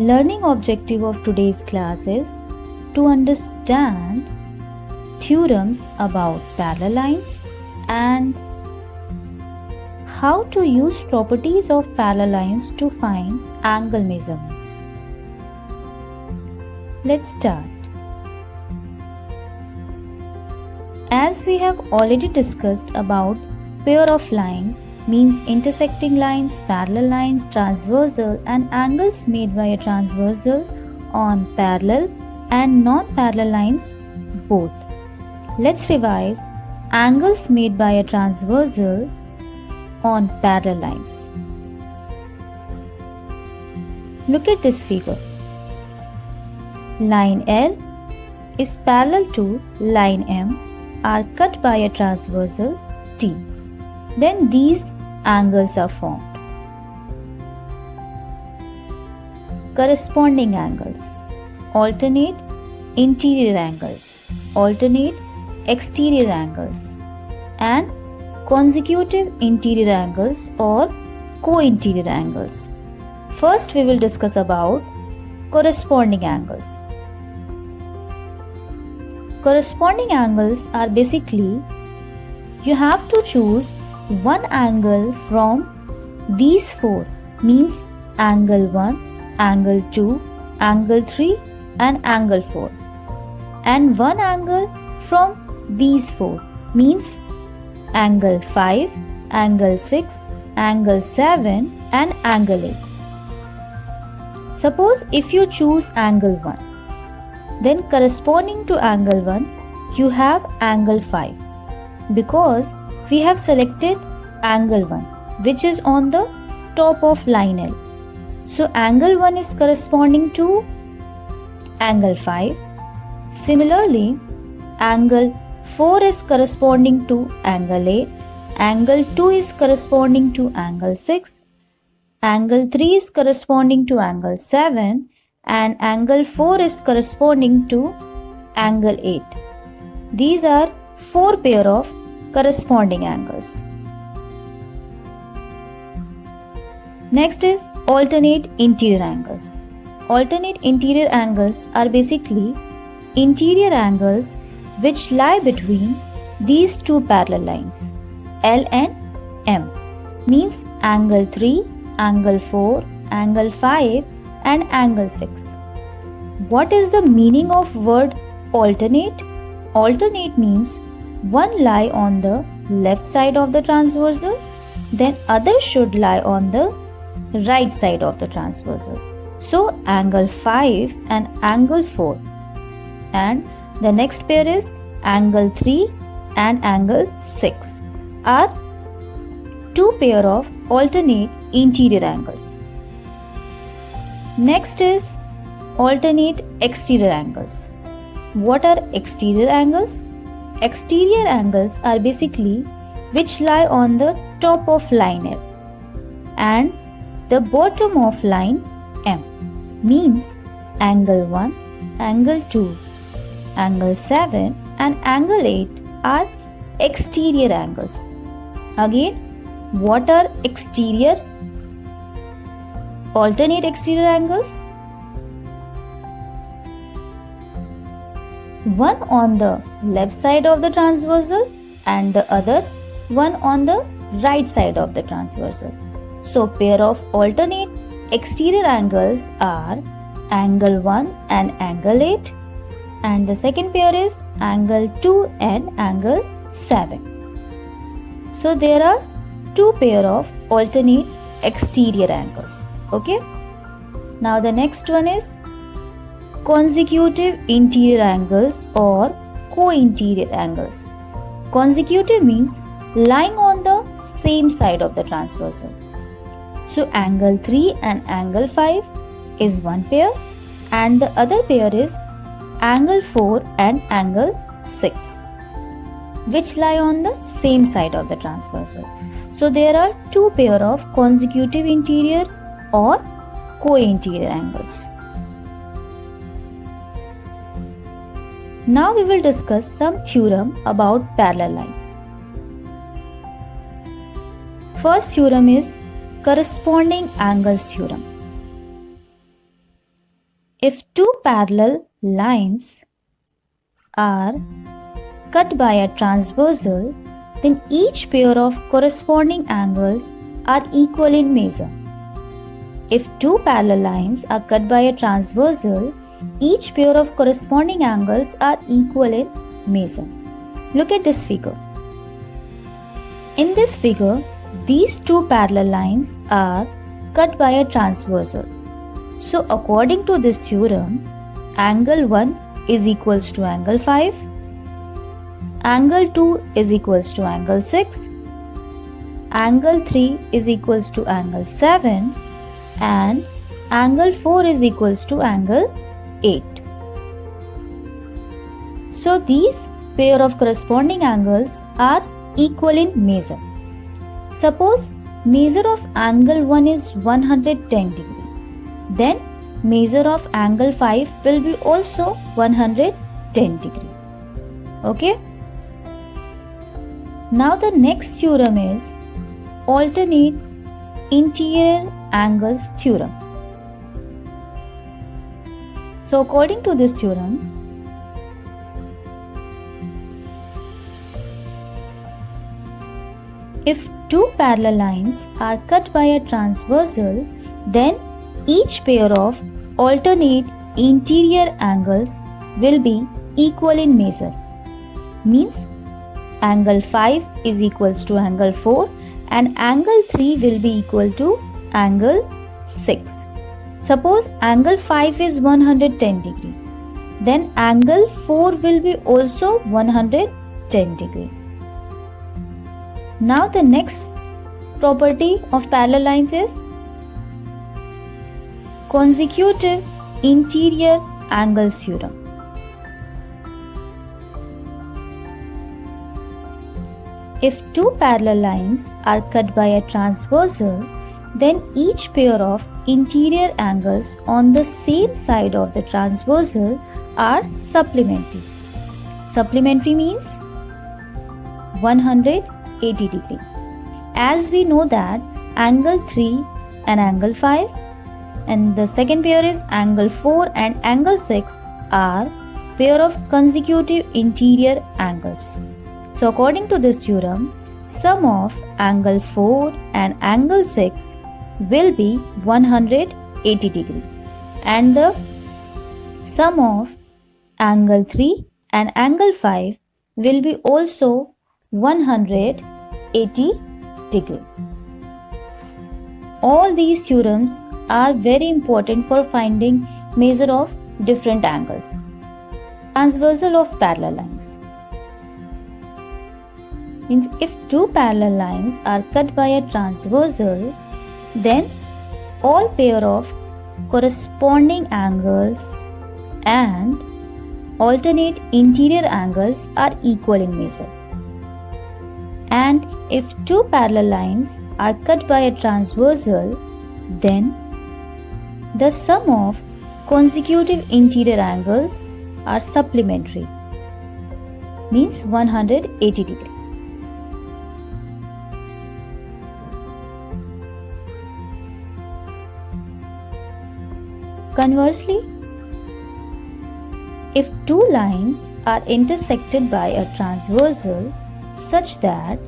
Learning objective of today's class is to understand theorems about parallel lines and how to use properties of parallel lines to find angle measurements. Let's start. As we have already discussed about pair of lines means intersecting lines, parallel lines, transversal and angles made by a transversal on parallel and non-parallel lines both. Let's revise angles made by a transversal on parallel lines. Look at this figure. Line L is parallel to line M are cut by a transversal T. Then these angles are formed. Corresponding angles. Alternate interior angles, alternate exterior angles and consecutive interior angles or co-interior angles. First we will discuss about corresponding angles. Corresponding angles are basically you have to choose one angle from these four means angle 1, angle 2, angle 3 and angle 4 and one angle from these four means angle 5, angle 6, angle 7 and angle 8. Suppose if you choose angle 1, then corresponding to angle 1 you have angle 5 because we have selected angle 1 which is on the top of line L. So angle 1 is corresponding to angle 5. Similarly, angle 4 is corresponding to angle 8. Angle 2 is corresponding to angle 6. Angle 3 is corresponding to angle 7 and angle 4 is corresponding to angle 8. These are four pair of corresponding angles. Next is alternate interior angles. Alternate interior angles are basically interior angles which lie between these two parallel lines L and M means angle 3, angle 4, angle 5 and angle 6. What is the meaning of word alternate? Alternate means one lie on the left side of the transversal, then other should lie on the right side of the transversal. So angle 5 and angle 4 and the next pair is angle 3 and angle 6 are two pair of alternate interior angles. Next is alternate exterior angles. What are exterior angles? Exterior angles are basically which lie on the top of line L and the bottom of line M means angle 1, angle 2, angle 7 and angle 8 are exterior angles. Again, what are exterior? Alternate exterior angles? One on the left side of the transversal and the other one on the right side of the transversal. So pair of alternate exterior angles are angle 1 and angle 8 and the second pair is angle 2 and angle 7. So there are two pair of alternate exterior angles. Okay. Now the next one is consecutive interior angles or co-interior angles. Consecutive means lying on the same side of the transversal. So angle 3 and angle 5 is one pair and the other pair is angle 4 and angle 6 which lie on the same side of the transversal. So there are two pair of consecutive interior or co-interior angles. Now we will discuss some theorem about parallel lines. First theorem is corresponding angles theorem. If two parallel lines are cut by a transversal, then each pair of corresponding angles are equal in measure. If two parallel lines are cut by a transversal, each pair of corresponding angles are equal in measure. Look at this figure. In this figure, these two parallel lines are cut by a transversal. So according to this theorem, angle 1 is equals to angle 5, angle 2 is equals to angle 6, angle 3 is equals to angle 7, and angle 4 is equals to angle 8. So these pair of corresponding angles are equal in measure. Suppose measure of angle 1 is 110 degree. Then measure of angle 5 will be also 110 degree. Okay? Now the next theorem is alternate interior angles theorem. So according to this theorem, if two parallel lines are cut by a transversal, then each pair of alternate interior angles will be equal in measure. Means angle 5 is equals to angle 4 and angle 3 will be equal to angle 6. Suppose angle 5 is 110 degree. Then angle 4 will be also 110 degree. Now the next property of parallel lines is consecutive interior angles theorem. If two parallel lines are cut by a transversal, then each pair of interior angles on the same side of the transversal are supplementary. Supplementary means 180 degree. As we know that angle 3 and angle 5 and the second pair is angle 4 and angle 6 are pair of consecutive interior angles. So according to this theorem, sum of angle 4 and angle 6 will be 180 degree and the sum of angle 3 and angle 5 will be also 180 degree. All these theorems are very important for finding measure of different angles. Transversal of parallel lines. Means if two parallel lines are cut by a transversal, then all pair of corresponding angles and alternate interior angles are equal in measure. And if two parallel lines are cut by a transversal, then the sum of consecutive interior angles are supplementary, means 180 degree. Conversely, if two lines are intersected by a transversal such that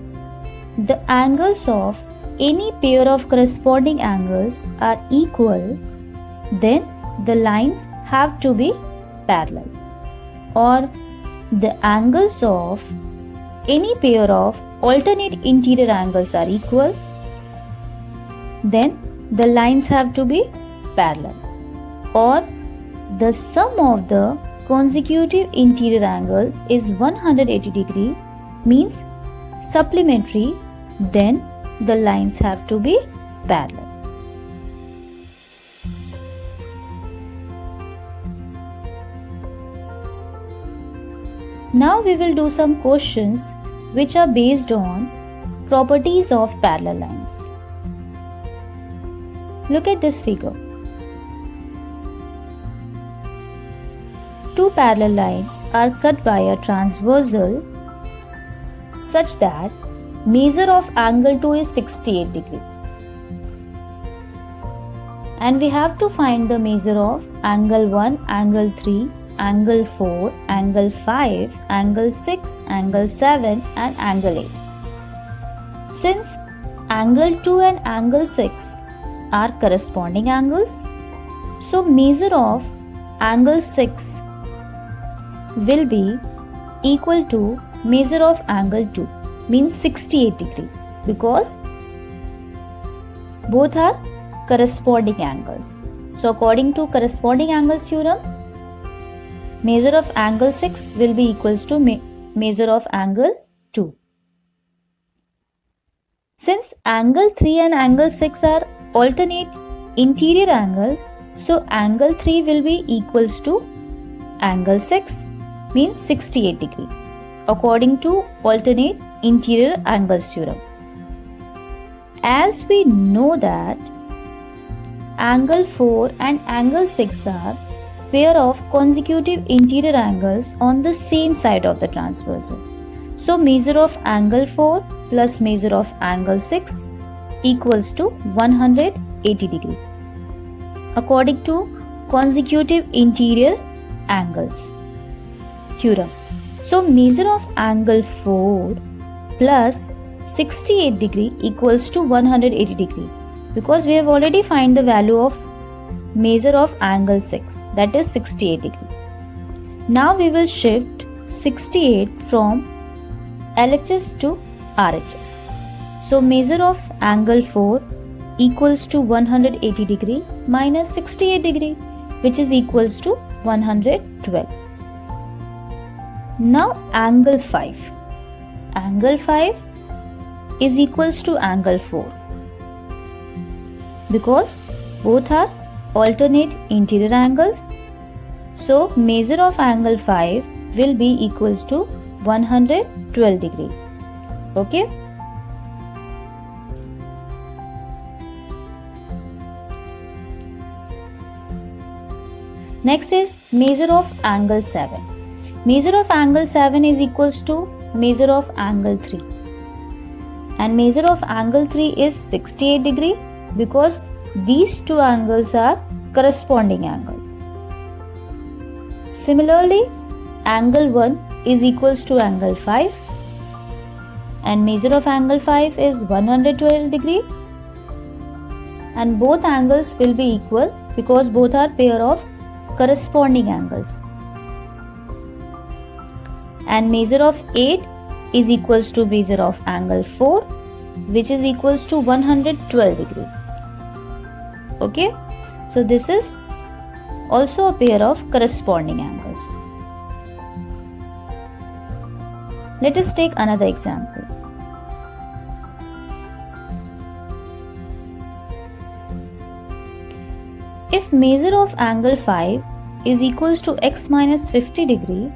the angles of any pair of corresponding angles are equal, then the lines have to be parallel. Or the angles of any pair of alternate interior angles are equal, then the lines have to be parallel. Or the sum of the consecutive interior angles is 180 degree, means supplementary, then the lines have to be parallel. Now we will do some questions which are based on properties of parallel lines. Look at this figure. Two parallel lines are cut by a transversal such that measure of angle 2 is 68 degree and we have to find the measure of angle 1, angle 3, angle 4, angle 5, angle 6, angle 7 and angle 8. Since angle 2 and angle 6 are corresponding angles, so measure of angle 6 will be equal to measure of angle 2, means 68 degree, because both are corresponding angles. So according to corresponding angles theorem, measure of angle 6 will be equals to measure of angle 2. Since angle 3 and angle 6 are alternate interior angles, so angle 3 will be equals to angle 6, means 68 degree, according to alternate interior angles theorem. As we know that angle 4 and angle 6 are pair of consecutive interior angles on the same side of the transversal. So measure of angle 4 plus measure of angle 6 equals to 180 degree, according to consecutive interior angles theorem. So measure of angle 4 plus 68 degree equals to 180 degree, because we have already find the value of measure of angle 6, that is 68 degree. Now we will shift 68 from LHS to RHS. So measure of angle 4 equals to 180 degree minus 68 degree, which is equals to 112. Now angle 5. Angle 5 is equals to angle 4, because both are alternate interior angles. So measure of angle 5 will be equals to 112 degree. Okay. Next is measure of angle 7. Measure of angle 7 is equals to measure of angle 3. And measure of angle 3 is 68 degree, because these two angles are corresponding angle. Similarly, angle 1 is equals to angle 5 and measure of angle 5 is 112 degree, and both angles will be equal because both are pair of corresponding angles. And measure of 8 is equals to measure of angle 4, which is equals to 112 degree. Okay, so this is also a pair of corresponding angles. Let us take another example. If measure of angle 5 is equals to x minus 50 degree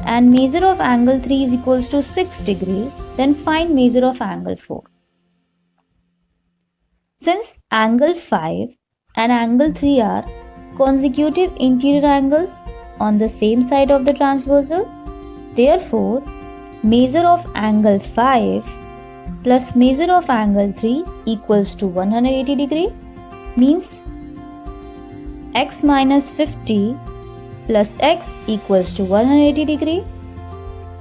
and measure of angle 3 is equals to 6 degree, then find measure of angle 4. Since angle 5 and angle 3 are consecutive interior angles on the same side of the transversal, therefore measure of angle 5 plus measure of angle 3 equals to 180 degree, means x minus 50 plus x equals to 180 degree,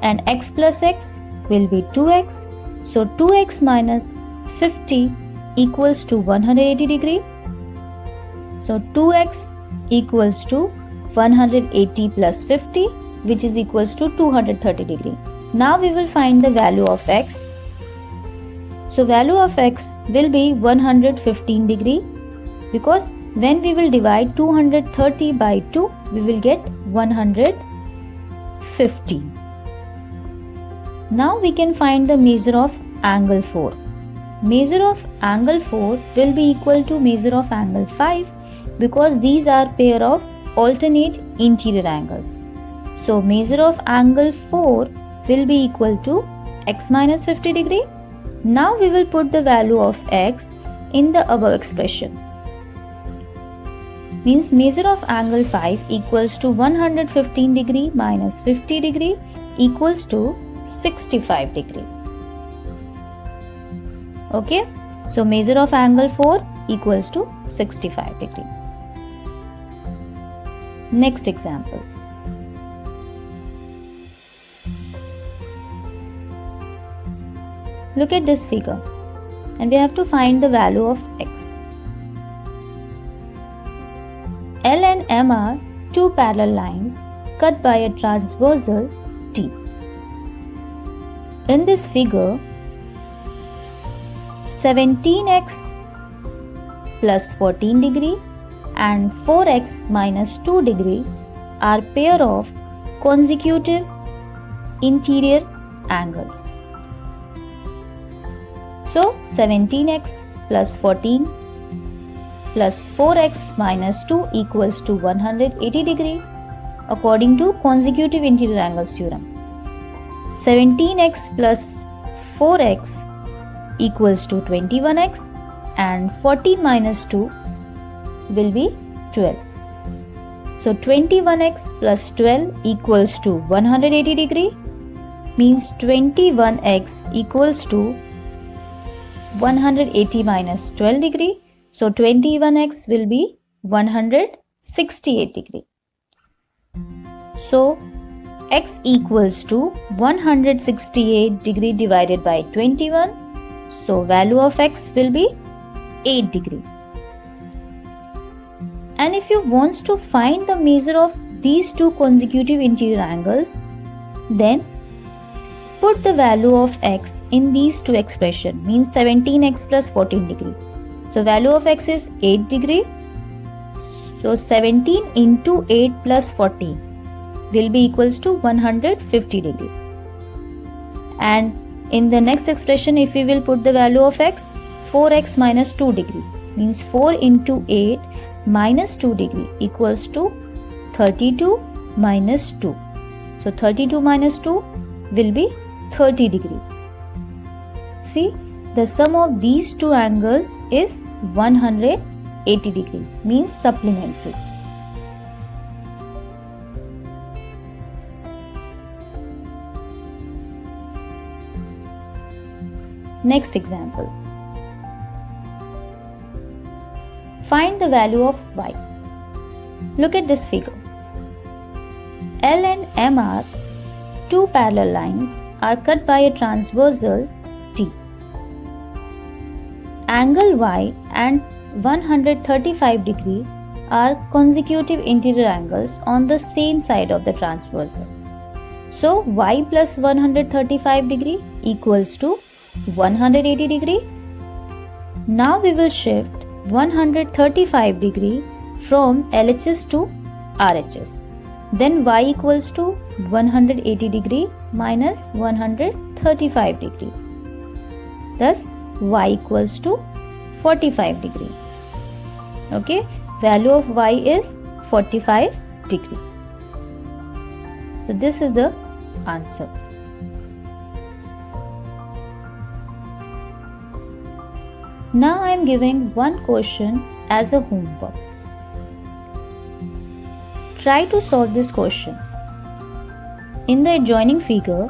and x plus x will be 2x. So 2x minus 50 equals to 180 degree. So 2x equals to 180 plus 50, which is equals to 230 degree. Now we will find the value of x. So value of x will be 115 degree, because when we will divide 230 by 2, we will get 115. Now we can find the measure of angle 4. Measure of angle 4 will be equal to measure of angle 5, because these are pair of alternate interior angles. So measure of angle 4 will be equal to x minus 50 degree. Now we will put the value of x in the above expression. Means measure of angle 5 equals to 115 degree minus 50 degree equals to 65 degree. Okay, so measure of angle 4 equals to 65 degree. Next example. Look at this figure and we have to find the value of x. L and M are two parallel lines cut by a transversal T. In this figure, 17x plus 14 degree and 4x minus 2 degree are pair of consecutive interior angles. So 17x plus 14 plus 4x minus 2 equals to 180 degree according to consecutive interior angles theorem. 17x plus 4x equals to 21x and 14 minus 2 will be 12. So 21x plus 12 equals to 180 degree means 21x equals to 180 minus 12 degree. So 21x will be 168 degree. So x equals to 168 degree divided by 21. So value of x will be 8 degree. And if you want to find the measure of these two consecutive interior angles, then put the value of x in these two expressions, means 17x plus 14 degree. So value of x is 8 degree. So 17 into 8 plus 14 will be equals to 150 degree. And in the next expression, if we will put the value of x, 4x minus 2 degree means 4 into 8 minus 2 degree equals to 32 minus 2. So 32 minus 2 will be 30 degree. See, the sum of these two angles is 180 degree, means supplementary. Next example. Find the value of y. Look at this figure. L and M are two parallel lines are cut by a transversal T. Angle y and 135 degree are consecutive interior angles on the same side of the transversal. So y plus 135 degree equals to 180 degree. Now we will shift 135 degree from LHS to RHS. Then y equals to 180 degree minus 135 degree. Thus y equals to 45 degree. Okay, value of y is 45 degree. So this is the answer. Now I am giving one question as a homework. Try to solve this question. In the adjoining figure,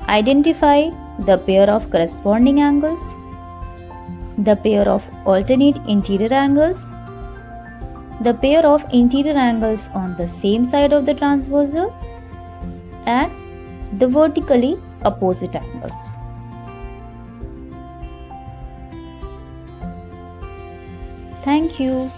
identify the pair of corresponding angles, the pair of alternate interior angles, the pair of interior angles on the same side of the transversal, and the vertically opposite angles. Thank you.